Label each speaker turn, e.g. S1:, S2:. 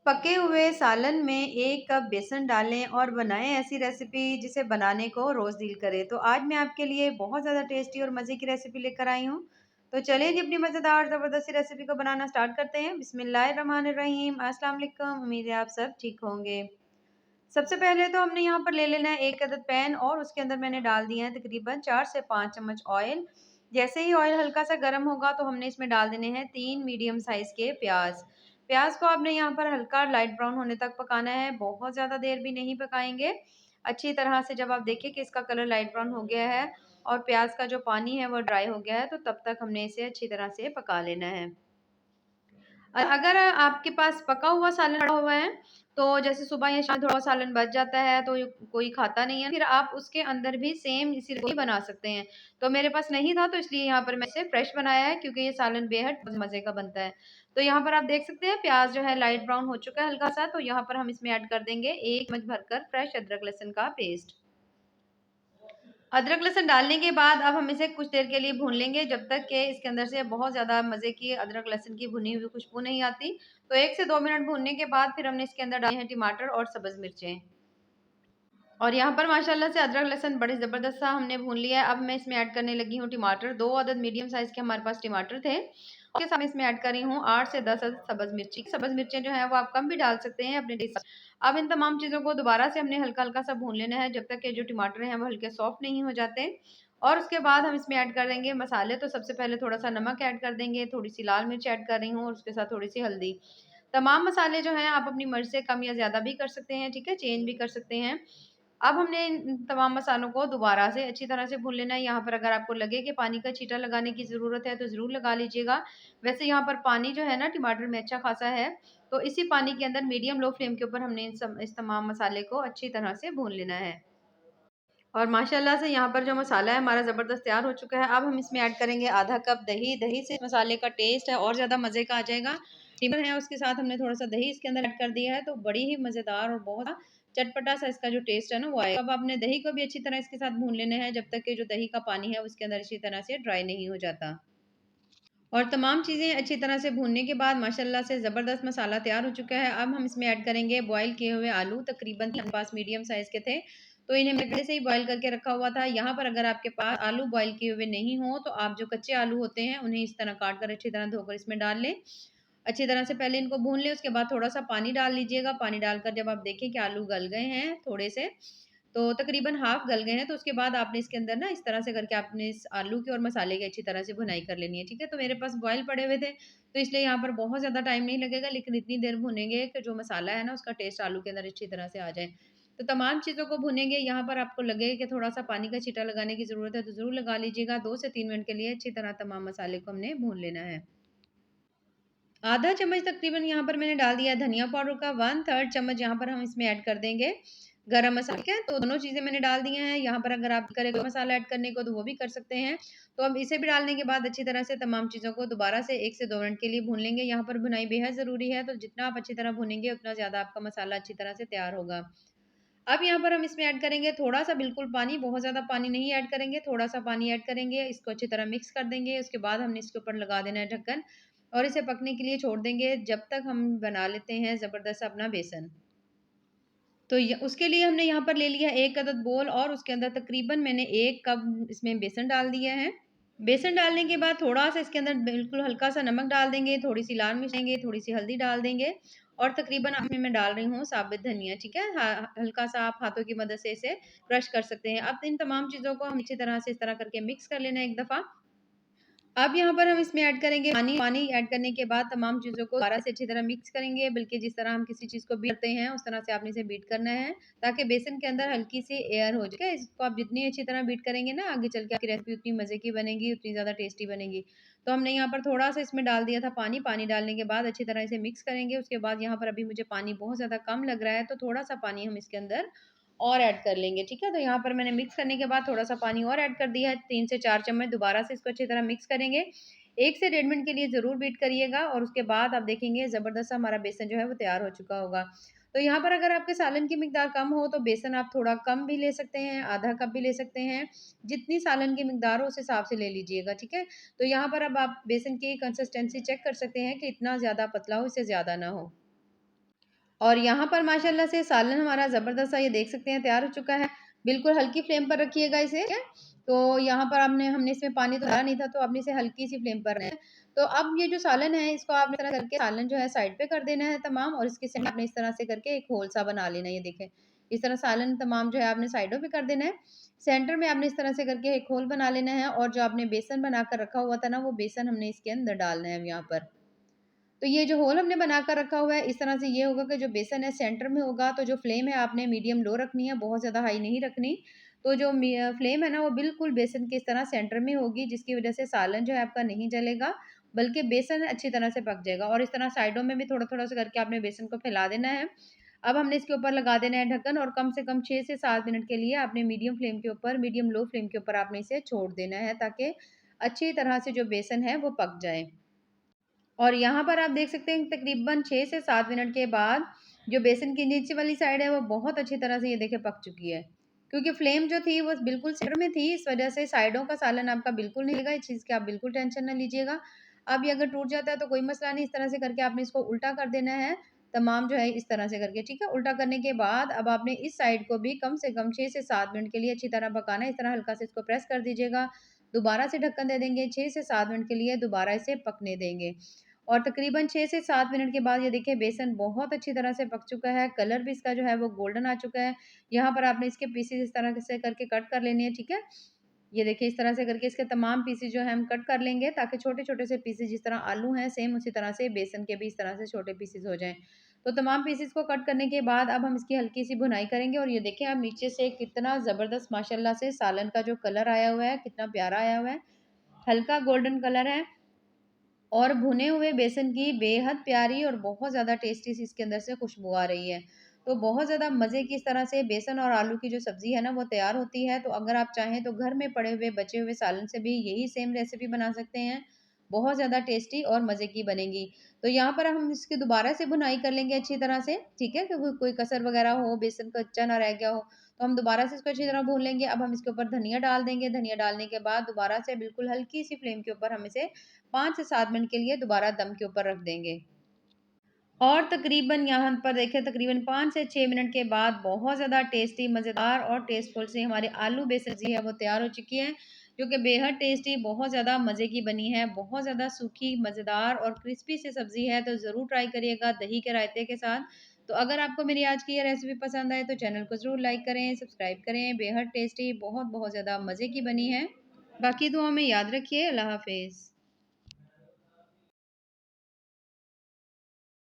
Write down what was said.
S1: पके हुए सालन में 1 कप बेसन डालें और बनाएं ऐसी रेसिपी जिसे बनाने को रोज दिल करे। तो आज मैं आपके लिए बहुत ज़्यादा टेस्टी और मज़े की रेसिपी लेकर आई हूँ। तो चलिए जी अपनी मज़ेदार ज़बरदस्ती रेसिपी को बनाना स्टार्ट करते हैं। बिस्मिल्लाहिर्रहमानिर्रहीम। अस्सलाम वालेकुम। उम्मीद है आप सब ठीक होंगे। सबसे पहले तो हमने यहाँ पर ले लेना है 1 अदद पैन और उसके अंदर मैंने डाल दिया है तकरीबन 4 से 5 चम्मच ऑयल। जैसे ही ऑयल हल्का सा गर्म होगा तो हमने इसमें डाल देने हैं 3 मीडियम साइज के प्याज। प्याज को आपने यहाँ पर हल्का लाइट ब्राउन होने तक पकाना है, बहुत ज़्यादा देर भी नहीं पकाएंगे। अच्छी तरह से जब आप देखें कि इसका कलर लाइट ब्राउन हो गया है और प्याज का जो पानी है वो ड्राई हो गया है, तो तब तक हमने इसे अच्छी तरह से पका लेना है। अगर आपके पास पका हुआ सालन पड़ा हुआ है, तो जैसे सुबह या शाम थोड़ा सालन बच जाता है तो कोई खाता नहीं है, फिर आप उसके अंदर भी सेम इसी को ही बना सकते हैं। तो मेरे पास नहीं था तो इसलिए यहाँ पर मैं इसे फ्रेश बनाया है, क्योंकि ये सालन बेहद मज़े का बनता है। तो यहाँ पर आप देख सकते हैं प्याज जो है लाइट ब्राउन हो चुका है हल्का सा, तो यहाँ पर हम इसमें ऐड कर देंगे 1 चम्मच भरकर फ्रेश अदरक लहसुन का पेस्ट। अदरक लहसुन डालने के बाद अब हम इसे कुछ देर के लिए भून लेंगे, जब तक कि इसके अंदर से बहुत ज़्यादा मज़े की अदरक लहसुन की भुनी हुई खुशबू नहीं आती। तो 1 से 2 मिनट भूनने के बाद फिर हमने इसके अंदर डाले हैं टमाटर और सब्ज़ मिर्चें। और यहाँ पर माशाल्लाह से अदरक लहसुन बड़ी ज़बरदस्त सा हमने भून लिया है। अब मैं इसमें ऐड करने लगी हूँ टमाटर। 2 अदद मीडियम साइज़ के हमारे पास टमाटर थे। उसके साथ इसमें ऐड कर रही हूँ 8 से 10 अदद सब्ज़ मिर्ची। सब्ज़ मिर्चें जो हैं वो आप कम भी डाल सकते हैं अपने टेस्ट। अब इन तमाम चीज़ों को दोबारा से हमने हल्का-हल्का सा भून लेना है, जब तक कि जो टमाटर हैं वो हल्के सॉफ्ट नहीं हो जाते। और उसके बाद हम इसमें ऐड कर देंगे मसाले। तो सबसे पहले थोड़ा-सा नमक ऐड कर देंगे, थोड़ी-सी लाल मिर्च ऐड कर रही हूँ और उसके साथ थोड़ी-सी हल्दी। तमाम मसाले जो हैं आप अपनी मर्ज़ी से कम या ज़्यादा भी कर सकते हैं, ठीक है? चेंज भी कर सकते हैं। अब हमने इन तमाम मसालों को दोबारा से अच्छी तरह से भून लेना है। यहाँ पर अगर आपको लगे कि पानी का छींटा लगाने की ज़रूरत है, तो ज़रूर लगा लीजिएगा। वैसे यहाँ पर पानी जो है ना टमाटर में अच्छा खासा है, तो इसी पानी के अंदर मीडियम लो फ्लेम के ऊपर हमने इस तमाम मसाले को अच्छी तरह से भून लेना है। और माशाल्लाह से यहाँ पर जो मसाला है हमारा ज़बरदस्त तैयार हो चुका है। अब हम इसमें ऐड करेंगे आधा कप दही। दही से मसाले का टेस्ट है और ज़्यादा मज़े का आ जाएगा। टिमर है उसके साथ हमने थोड़ा-सा दही इसके अंदर ऐड कर दिया है, तो बड़ी ही मज़ेदार और बहुत चटपटा सा इसका जो टेस्ट है ना वो आएगा। अब आपने दही को भी अच्छी तरह इसके साथ भून लेना है, जब तक कि जो दही का पानी है उसके अंदर अच्छी तरह से ड्राई नहीं हो जाता। और तमाम चीज़ें अच्छी तरह से भूनने के बाद माशाल्लाह से ज़बरदस्त मसाला तैयार हो चुका है। अब हम इसमें ऐड करेंगे बॉयल किए हुए आलू, तकरीबन हमारे पास मीडियम साइज़ के थे, तो इन्हें मैं पहले से ही बॉयल करके रखा हुआ था। यहाँ पर अगर आपके पास आलू बॉयल किए हुए नहीं हों, तो आप जो कच्चे आलू होते हैं, उन्हें इस तरह काट कर अच्छी तरह धोकर इसमें डाल लें। अच्छी तरह से पहले इनको भून लें, उसके बाद थोड़ा-सा पानी डाल लीजिएगा। पानी डालकर जब आप देखें कि आलू गल गए हैं थोड़े से, तो तकरीबन हाफ़ गल गए हैं, तो उसके बाद आपने इसके अंदर ना इस तरह से करके आपने इस आलू की और मसाले की अच्छी तरह से भुनाई कर लेनी है, ठीक है? तो मेरे पास बॉयल पड़े हुए थे, तो इसलिए यहाँ पर बहुत ज़्यादा टाइम नहीं लगेगा, लेकिन इतनी देर भुनेंगे कि जो मसाला है ना, उसका टेस्ट आलू के अंदर अच्छी तरह से आ जाए। तो तमाम चीज़ों को भुनेंगे, यहाँ पर आपको लगे कि थोड़ा-सा पानी का छींटा लगाने की ज़रूरत है, तो ज़रूर लगा लीजिएगा। 2 से 3 मिनट के लिए अच्छी तरह तमाम मसाले को हमने भून लेना है। आधा चम्मच तकरीबन यहाँ पर मैंने डाल दिया धनिया पाउडर का, 1/3 चम्मच यहाँ पर हम इसमें ऐड कर देंगे गरम मसाला, ठीक है? तो दोनों चीज़ें मैंने डाल दी हैं। यहाँ पर अगर आप करें कोई मसाला ऐड करने को तो वो भी कर सकते हैं। तो अब इसे भी डालने के बाद अच्छी तरह से तमाम चीज़ों को दोबारा से 1 से 2 मिनट के लिए भून लेंगे। यहाँ पर भुनाई बेहद ज़रूरी है, तो जितना आप अच्छी तरह भुनेंगे उतना ज़्यादा आपका मसाला अच्छी तरह से तैयार होगा। अब यहाँ पर हम इसमें ऐड करेंगे थोड़ा-सा बिल्कुल पानी, बहुत ज़्यादा पानी नहीं ऐड करेंगे, थोड़ा-सा पानी ऐड करेंगे, इसको अच्छी तरह मिक्स कर देंगे। उसके बाद हमने इसके ऊपर लगा देना है ढक्कन और इसे पकने के लिए छोड़ देंगे, जब तक हम बना लेते हैं ज़बरदस्त अपना बेसन। तो य उसके लिए हमने यहाँ पर ले लिया 1 अदद बोल और उसके अंदर तकरीबन मैंने 1 कप इसमें बेसन डाल दिया है। बेसन डालने के बाद थोड़ा-सा इसके अंदर बिल्कुल हल्का-सा नमक डाल देंगे, थोड़ी-सी लाल मिर्च देंगे, थोड़ी-सी हल्दी डाल देंगे और तकरीबन अब मैं डाल रही हूँ साबित धनिया, ठीक है? हल्का-सा आप हाथों की मदद से इसे क्रश कर सकते हैं। अब इन तमाम चीज़ों को हम अच्छी तरह से इस तरह करके मिक्स कर लेना है एक दफ़ा। अब यहाँ पर हम इसमें ऐड करेंगे पानी। पानी ऐड करने के बाद तमाम चीज़ों को दोबारा से अच्छी तरह मिक्स करेंगे, बल्कि जिस तरह हम किसी चीज़ को बीट करते हैं, उस तरह से आपने इसे बीट करना है, ताकि बेसन के अंदर हल्की-सी एयर हो जाए। इसको आप जितनी अच्छी तरह बीट करेंगे ना, आगे चल के आपकी रेसिपी उतनी मज़े की बनेगी, उतनी ज़्यादा टेस्टी बनेगी। तो हमने यहाँ पर थोड़ा-सा इसमें डाल दिया था पानी। पानी डालने के बाद अच्छी तरह इसे मिक्स करेंगे। उसके बाद यहाँ पर अभी मुझे पानी बहुत ज़्यादा कम लग रहा है, तो थोड़ा-सा पानी हम इसके अंदर और ऐड कर लेंगे, ठीक है? तो यहाँ पर मैंने मिक्स करने के बाद थोड़ा-सा पानी और ऐड कर दिया है, 3 से 4 चम्मच। दोबारा से इसको अच्छी तरह मिक्स करेंगे। 1 से डेढ़ मिनट के लिए ज़रूर बीट करिएगा और उसके बाद आप देखेंगे ज़बरदस्त सा हमारा बेसन जो है वो तैयार हो चुका होगा। तो यहाँ पर अगर आपके सालन की मिकदार कम हो तो बेसन आप थोड़ा कम भी ले सकते हैं, आधा कप भी ले सकते हैं। जितनी सालन की मिकदार हो उस हिसाब से ले लीजिएगा, ठीक है? तो यहाँ पर अब आप बेसन की कंसिस्टेंसी चेक कर सकते हैं कि इतना ज़्यादा पतला हो, इससे ज़्यादा ना हो। और यहाँ पर माशाल्लाह से सालन हमारा ज़बरदस्त सा ये देख सकते हैं तैयार हो चुका है। बिल्कुल हल्की फ्लेम पर रखिएगा इसे, ठीक है? तो यहाँ पर हमने इसमें पानी तो डाला नहीं था, तो आपने इसे हल्की-सी फ्लेम पर रखना है। तो अब ये जो सालन है इसको आपने इस तरह करके सालन जो है साइड पे कर देना है तमाम, और इसके सेंटर आपने इस तरह से करके एक होल सा बना लेना है, ये देखें। इस तरह सालन तमाम जो है आपने साइडों पे कर देना है। सेंटर में आपने इस तरह से करके एक होल बना लेना है, और जो आपने बेसन बनाकर रखा हुआ था ना, वो बेसन हमने इसके अंदर डालना है अब यहाँ पर। तो ये जो होल हमने बनाकर रखा हुआ है, इस तरह से ये होगा कि जो बेसन है सेंटर में होगा, तो जो फ्लेम है आपने मीडियम लो रखनी है, बहुत ज़्यादा हाई नहीं रखनी। तो जो फ्लेम है ना, वो बिल्कुल बेसन के इस तरह सेंटर में होगी, जिसकी वज़ह से सालन जो है आपका नहीं जलेगा, बल्कि बेसन अच्छी तरह से पक जाएगा। और इस तरह साइडों में भी थोड़ा-थोड़ा सा करके आपने बेसन को फैला देना है। अब हमने इसके ऊपर लगा देना है ढक्कन, और कम से कम 6 से 7 मिनट के लिए आपने मीडियम लो फ्लेम के ऊपर आपने इसे छोड़ देना है, ताकि अच्छी तरह से जो बेसन है वो पक जाए। और यहाँ पर आप देख सकते हैं तकरीबन 6 से 7 मिनट के बाद जो बेसन की नीचे वाली साइड है वो बहुत अच्छी तरह से ये देखिए पक चुकी है। क्योंकि फ्लेम जो थी वो बिल्कुल सेंटर में थी, इस वज़ह से साइडों का सालन आपका बिल्कुल नहीं हिलेगा, इस चीज़ की आप बिल्कुल टेंशन ना लीजिएगा। अब ये अगर टूट जाता है तो कोई मसला नहीं, इस तरह से करके आपने इसको उल्टा कर देना है, तमाम जो है इस तरह से करके, ठीक है? उल्टा करने के बाद अब आपने इस साइड को भी कम से कम 6 से 7 मिनट के लिए अच्छी तरह पकाना है, इस तरह हल्का से इसको प्रेस कर दीजिएगा। दोबारा से ढक्कन दे देंगे, 6 से 7 मिनट के लिए दोबारा इसे पकने देंगे। और तकरीबन 6 से 7 मिनट के बाद ये देखिए बेसन बहुत अच्छी तरह से पक चुका है, कलर भी इसका जो है वो गोल्डन आ चुका है। यहाँ पर आपने इसके पीसेज़ इस तरह से करके कट कर लेने हैं, ठीक है? ये देखिए इस तरह से करके इसके तमाम पीसेज़ जो हैं हम कट कर लेंगे, ताकि छोटे-छोटे से पीसेज़ जिस तरह आलू हैं सेम उसी तरह से बेसन के भी इस तरह से छोटे पीसेज़ हो जाएँ। तो तमाम पीसेज़ को कट करने के बाद अब हम इसकी हल्की-सी भुनाई करेंगे, और ये देखिए अब नीचे से कितना ज़बरदस्त माशाल्लाह से सालन का जो कलर आया हुआ है, कितना प्यारा आया हुआ है। हल्का गोल्डन कलर है, और भुने हुए बेसन की बेहद प्यारी और बहुत ज़्यादा टेस्टी सी इसके अंदर से खुशबू आ रही है। तो बहुत ज़्यादा मज़े की इस तरह से बेसन और आलू की जो सब्ज़ी है ना वो तैयार होती है। तो अगर आप चाहें तो घर में पड़े हुए बचे हुए सालन से भी यही सेम रेसिपी बना सकते हैं। बहुत ज़्यादा टेस्टी और मज़े की बनेगी। तो यहाँ पर हम इसकी दोबारा से भुनाई कर लेंगे अच्छी तरह से, ठीक है? क्योंकि कोई कसर वग़ैरह हो, बेसन कच्चा ना रह गया हो, तो हम दोबारा से इसको अच्छी तरह भून लेंगे। अब हम इसके ऊपर धनिया डाल देंगे। धनिया डालने के बाद दोबारा से बिल्कुल हल्की-सी फ्लेम के ऊपर हम इसे 5 से 7 मिनट के लिए दोबारा दम के ऊपर रख देंगे। और तकरीबन यहाँ पर देखें तकरीबन 5 से 6 मिनट के बाद बहुत ज़्यादा टेस्टी, मज़ेदार और टेस्टफुल सी हमारी आलू बेसन सब्ज़ी है वो तैयार हो चुकी है, जो कि बेहद टेस्टी, बहुत ज़्यादा मज़े की बनी है। बहुत ज़्यादा सूखी, मज़ेदार और क्रिस्पी सी सब्ज़ी है, तो ज़रूर ट्राई करिएगा दही के रायते के साथ। तो अगर आपको मेरी आज की ये रेसिपी पसंद आए तो चैनल को ज़रूर लाइक करें, सब्सक्राइब करें। बेहद टेस्टी, बहुत-बहुत ज़्यादा मज़े की बनी है। बाकी दुआओं में याद रखिए। अल्लाह हाफ़िज़।